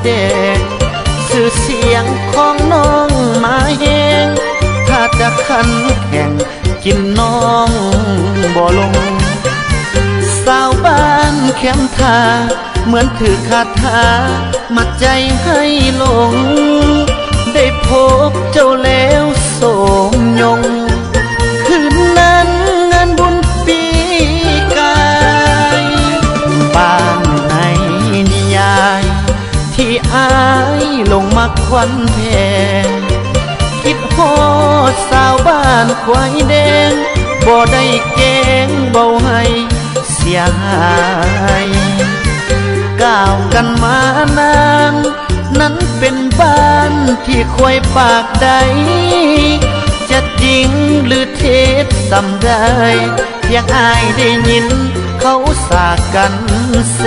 แดงชื่อเสียงของน้องมาแหงถ้าจะขันแข่งกินน้องบ่ลงสาวบ้านแคมทาเหมือนถือคาถามัดใจให้หลงได้พบเจ้าแล้วโสมยงคืนนั้นงานบุญปีกายบ้านในนิยายที่อายลงมาควันแพงคิดฮอดสาวบ้านควายแดงบ่ได้เก่งเบาให้เสียหายก้าวกันมานานนั้นเป็นบ้านที่ควยปากใดจะจริงหรือเท็จสำได้เพียงอายได้ยินเขาสากันแซ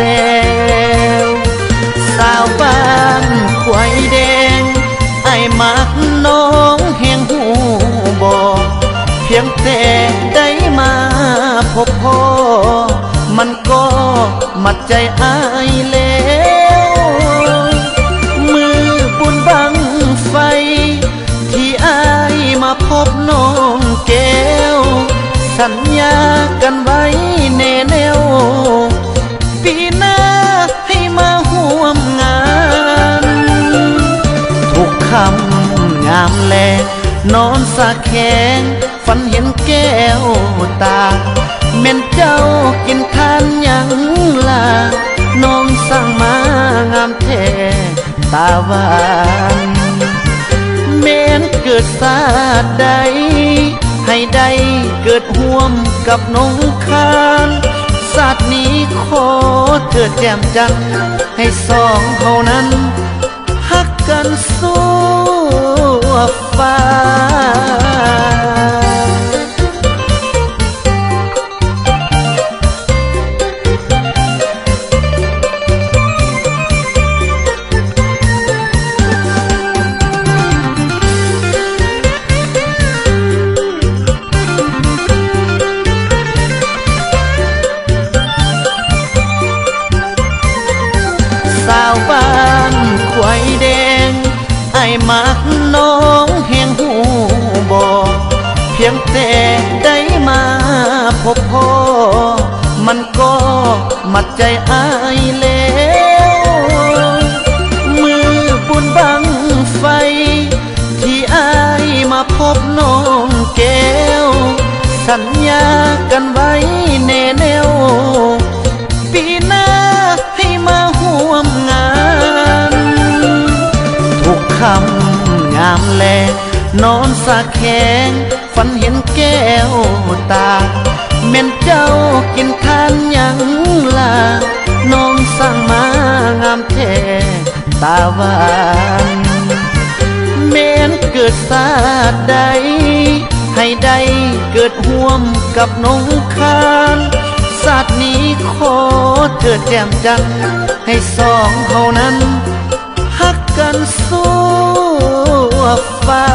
วสาวบ้านควายแดงไอ้มักน้องแห่งหูบอกเพียงแต่ได้มาพบพ่อมันก็มัดใจอายแล้วมือบุญบังไฟที่อายมาพบน้องแก้วสัญญากันไว้แน่แน่วปีหน้าให้มาห่วมงานทุกคำงามแลนอนสะแขงฝันเห็นแก้วตาแม่นเจ้ากินทานยังล่ะน้องสั่งมางามแท้ตาหวานแม่นเกิดศาสตร์ใดให้ได้เกิดห่วมกับน้องคานศาสตร์นี้ขอเถิดแจ่มจันทร์ให้สองเฮานั้นฮักกันสู้ฟ้าสาวบ้านควายแดงไอ้มักน้องแห่งหูบอกเพียงแต่ได้มาพบพ่อมันก็มัดใจอายแล้วมือบุญบังไฟที่อายมาพบน้องแก้วสัญญากันไว้แน่แน่วปีหน้าให้มาห่วมงานทุกคำงามแลนอนสะแขงฝันเห็นแก้วตาแม่นเจ้ากินทานยังล่ะน้องสั่งมางามแท้ตาหวานแม่นเกิดศาสตร์ใดให้ได้เกิดห่วมกับน้องคานศาสตร์นี้ขอเถิดแจ่มจันทร์ให้สองเฮานั้นฮักกันสู้ฟ้า